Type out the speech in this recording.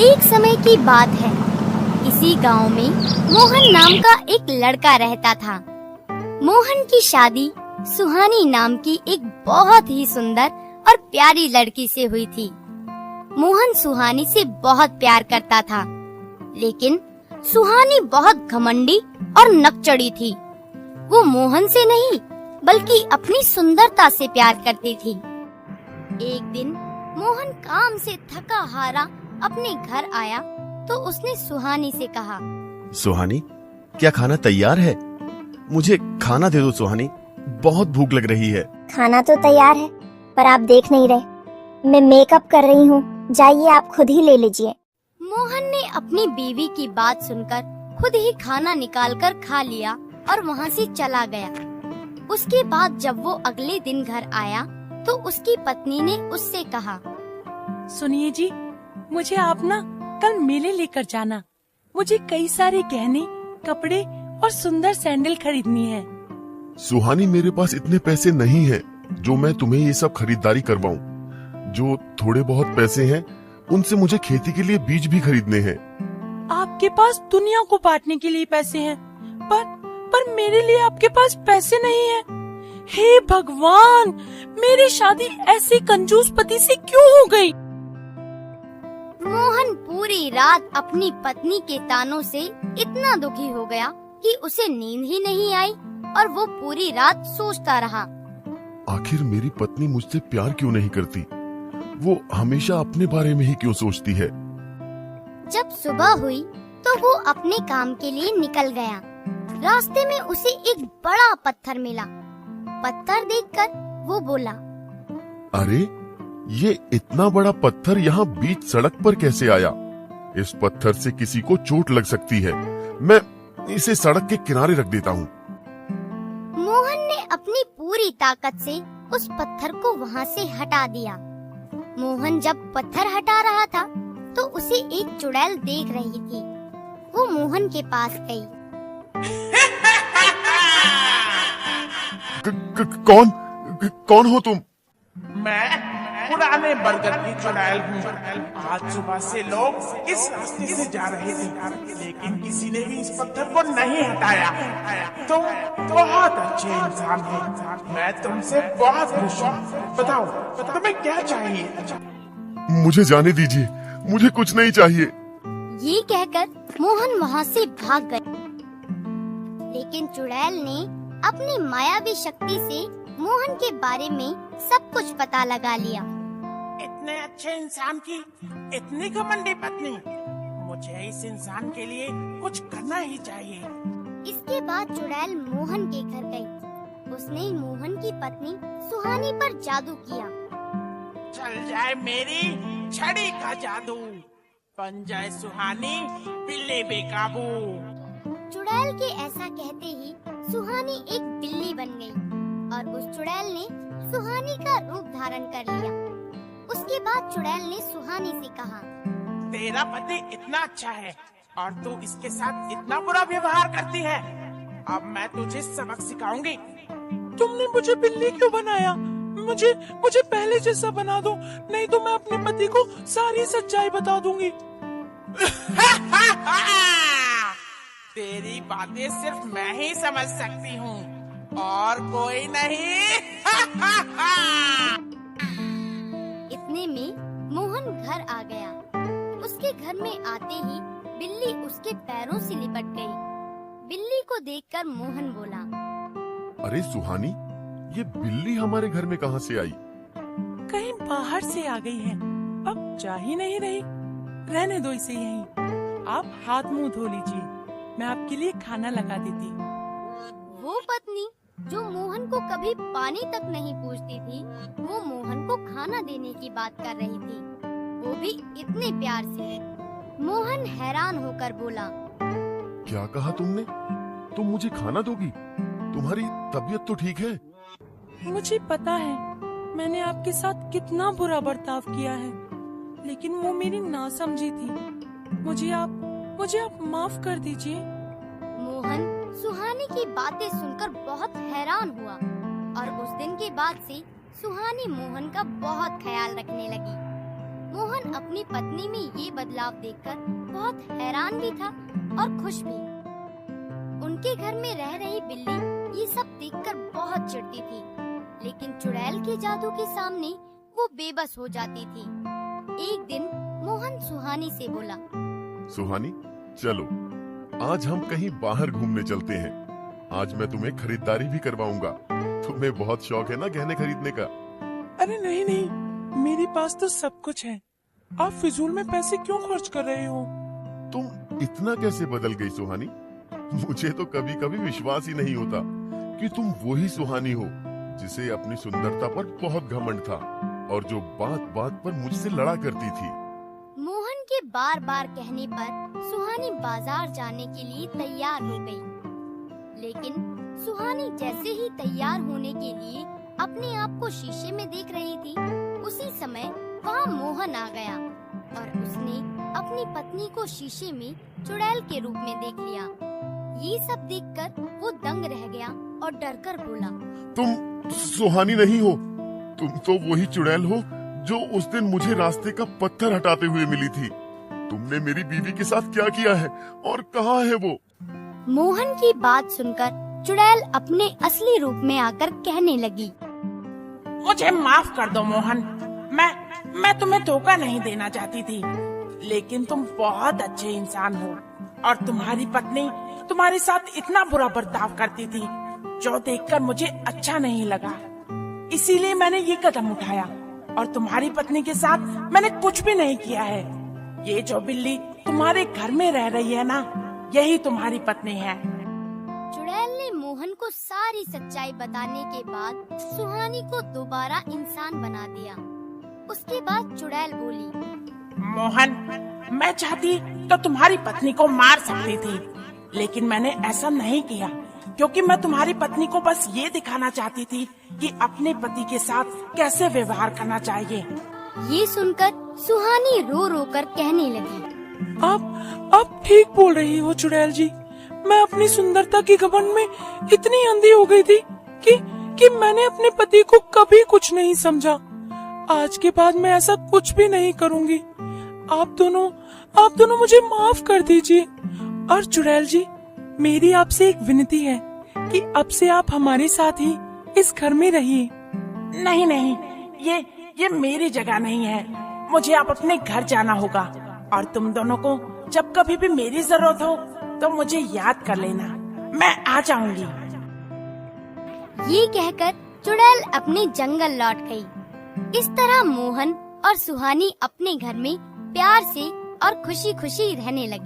एक समय की बात है। इसी गांव में मोहन नाम का एक लड़का रहता था। मोहन की शादी सुहानी नाम की एक बहुत ही सुंदर और प्यारी लड़की से हुई थी। मोहन सुहानी से बहुत प्यार करता था, लेकिन सुहानी बहुत घमंडी और नकचड़ी थी। वो मोहन से नहीं बल्कि अपनी सुंदरता से प्यार करती थी। एक दिन मोहन काम से थका हारा अपने घर आया तो उसने सुहानी से कहा, सुहानी, क्या खाना तैयार है? मुझे खाना दे दो सुहानी, बहुत भूख लग रही है। खाना तो तैयार है, पर आप देख नहीं रहे। मैं मेकअप कर रही हूँ, जाइए आप खुद ही ले लीजिए। मोहन ने अपनी बीवी की बात सुनकर खुद ही खाना निकालकर खा लिया और वहाँ से चला गया। उसके बाद जब वो अगले दिन घर आया तो उसकी पत्नी ने उससे कहा, सुनिए जी, मुझे आप ना कल मेले लेकर जाना। मुझे कई सारे गहने, कपड़े और सुंदर सैंडल खरीदनी है। सुहानी, मेरे पास इतने पैसे नहीं हैं जो मैं तुम्हें ये सब खरीदारी करवाऊं। जो थोड़े बहुत पैसे हैं उनसे मुझे खेती के लिए बीज भी खरीदने हैं। आपके पास दुनिया को बांटने के लिए पैसे हैं, पर मेरे लिए आपके पास पैसे नहीं हैं। हे भगवान, मेरी शादी ऐसे कंजूस पति से क्यों हो गई? मोहन पूरी रात अपनी पत्नी के तानों से इतना दुखी हो गया कि उसे नींद ही नहीं आई और वो पूरी रात सोचता रहा। आखिर मेरी पत्नी मुझसे प्यार क्यों नहीं करती? वो हमेशा अपने बारे में ही क्यों सोचती है? जब सुबह हुई तो वो अपने काम के लिए निकल गया। रास्ते में उसे एक बड़ा पत्थर मिला। पत्थर देखकर वो बोला, अरे, ये इतना बड़ा पत्थर यहाँ बीच सड़क पर कैसे आया? इस पत्थर से किसी को चोट लग सकती है। मैं इसे सड़क के किनारे रख देता हूँ। मोहन ने अपनी पूरी ताकत से उस पत्थर को वहाँ से हटा दिया। मोहन जब पत्थर हटा रहा था तो उसे एक चुड़ैल देख रही थी। वो मोहन के पास गई। कौन हो तुम? मैं पुराने बरगद की चुड़ैल हूँ। आज सुबह से लोग इस रास्ते से जा रहे थे, लेकिन किसी ने भी इस पत्थर को नहीं हटाया। तुम बहुत अच्छे इंसान हो। मैं तुमसे बहुत खुश हूँ। बताओ, तुम्हें क्या चाहिए? मुझे जाने दीजिए, मुझे कुछ नहीं चाहिए। ये कहकर मोहन वहाँ से भाग गया। लेकिन चुड़ैल ने अपनी मायावी शक्ति से मोहन के बारे में सब कुछ पता लगा लिया। इतने अच्छे इंसान की इतनी घमंडी पत्नी, मुझे इस इंसान के लिए कुछ करना ही चाहिए। इसके बाद चुड़ैल मोहन के घर गई। उसने मोहन की पत्नी सुहानी पर जादू किया। चल जाए मेरी छड़ी का जादू, बन जाए सुहानी बिल्ली बेकाबू। चुड़ैल के ऐसा कहते ही सुहानी एक बिल्ली बन गई और उस चुड़ैल ने सुहानी का रूप धारण कर लिया। उसके बाद चुड़ैल ने सुहानी से कहा, तेरा पति इतना अच्छा है और तू इसके साथ इतना बुरा व्यवहार करती है। अब मैं तुझे सबक सिखाऊंगी। तुमने मुझे बिल्ली क्यों बनाया? मुझे पहले जैसा बना दो, नहीं तो मैं अपने पति को सारी सच्चाई बता दूंगी। तेरी बातें सिर्फ मैं ही समझ सकती हूँ और कोई नहीं। इतने में मोहन घर आ गया। उसके घर में आते ही बिल्ली उसके पैरों से लिपट गई। बिल्ली को देखकर मोहन बोला, अरे सुहानी, ये बिल्ली हमारे घर में कहाँ से आई? कहीं बाहर से आ गई है, अब जा ही नहीं रही। रहने दो इसे यहीं। आप हाथ मुंह धो लीजिए, मैं आपके लिए खाना लगा देती। वो पत्नी जो मोहन को कभी पानी तक नहीं पूछती थी, वो मोहन को खाना देने की बात कर रही थी, वो भी इतने प्यार से। मोहन हैरान होकर बोला, क्या कहा तुमने? तुम मुझे खाना दोगी? तुम्हारी तबीयत तो ठीक है? मुझे पता है मैंने आपके साथ कितना बुरा बर्ताव किया है, लेकिन वो मेरी नासमझी थी। मुझे आप माफ कर दीजिए। मोहन सुहानी की बातें सुनकर बहुत हैरान हुआ और उस दिन के बाद से सुहानी मोहन का बहुत ख्याल रखने लगी। मोहन अपनी पत्नी में ये बदलाव देखकर बहुत हैरान भी था और खुश भी। उनके घर में रह रही बिल्ली ये सब देखकर बहुत चिढ़ती थी, लेकिन चुड़ैल के जादू के सामने वो बेबस हो जाती थी। एक दिन मोहन सुहानी से बोला, सुहानी, चलो आज हम कहीं बाहर घूमने चलते हैं। आज मैं तुम्हें खरीदारी भी करवाऊंगा। तुम्हें बहुत शौक है ना गहने खरीदने का। अरे नहीं नहीं, मेरे पास तो सब कुछ है। आप फिजूल में पैसे क्यों खर्च कर रहे हो? तुम इतना कैसे बदल गई सुहानी? मुझे तो कभी कभी विश्वास ही नहीं होता कि तुम वही सुहानी हो जिसे अपनी सुंदरता पर बहुत घमंड था और जो बात बात पर मुझसे लड़ा करती थी। मोहन के बार बार कहने पर सुहानी बाजार जाने के लिए तैयार हो गई। लेकिन सुहानी जैसे ही तैयार होने के लिए अपने आप को शीशे में देख रही थी, उसी समय वहाँ मोहन आ गया और उसने अपनी पत्नी को शीशे में चुड़ैल के रूप में देख लिया। ये सब देखकर वो दंग रह गया और डरकर बोला, तुम सुहानी नहीं हो, तुम तो वही चुड़ैल हो जो उस दिन मुझे रास्ते का पत्थर हटाते हुए मिली थी। तुमने मेरी बीवी के साथ क्या किया है और कहाँ है वो? मोहन की बात सुनकर चुड़ैल अपने असली रूप में आकर कहने लगी, मुझे माफ कर दो मोहन, मैं तुम्हें धोखा नहीं देना चाहती थी, लेकिन तुम बहुत अच्छे इंसान हो और तुम्हारी पत्नी तुम्हारे साथ इतना बुरा बर्ताव करती थी जो देखकर मुझे अच्छा नहीं लगा। इसीलिए मैंने ये कदम उठाया और तुम्हारी पत्नी के साथ मैंने कुछ भी नहीं किया है। ये जो बिल्ली तुम्हारे घर में रह रही है ना, यही तुम्हारी पत्नी है। चुड़ैल ने मोहन को सारी सच्चाई बताने के बाद सुहानी को दोबारा इंसान बना दिया। उसके बाद चुड़ैल बोली, मोहन, मैं चाहती तो तुम्हारी पत्नी को मार सकती थी, लेकिन मैंने ऐसा नहीं किया क्योंकि मैं तुम्हारी पत्नी को बस ये दिखाना चाहती थी कि अपने पति के साथ कैसे व्यवहार करना चाहिए। ये सुनकर सुहानी रो रो कर कहने लगी, आप ठीक बोल रही हो चुड़ैल जी। मैं अपनी सुंदरता की घमंड में इतनी अंधी हो गई थी कि मैंने अपने पति को कभी कुछ नहीं समझा। आज के बाद मैं ऐसा कुछ भी नहीं करूंगी। आप दोनों मुझे माफ कर दीजिए। और चुड़ैल जी, मेरी आपसे एक विनती है कि अब से आप हमारे साथ ही इस घर में रहिए। नहीं नहीं, ये मेरी जगह नहीं है। मुझे अब अपने घर जाना होगा और तुम दोनों को जब कभी भी मेरी जरूरत हो तो मुझे याद कर लेना, मैं आ जाऊंगी। ये कहकर चुड़ैल अपने जंगल लौट गई। इस तरह मोहन और सुहानी अपने घर में प्यार से और खुशी खुशी रहने लगे।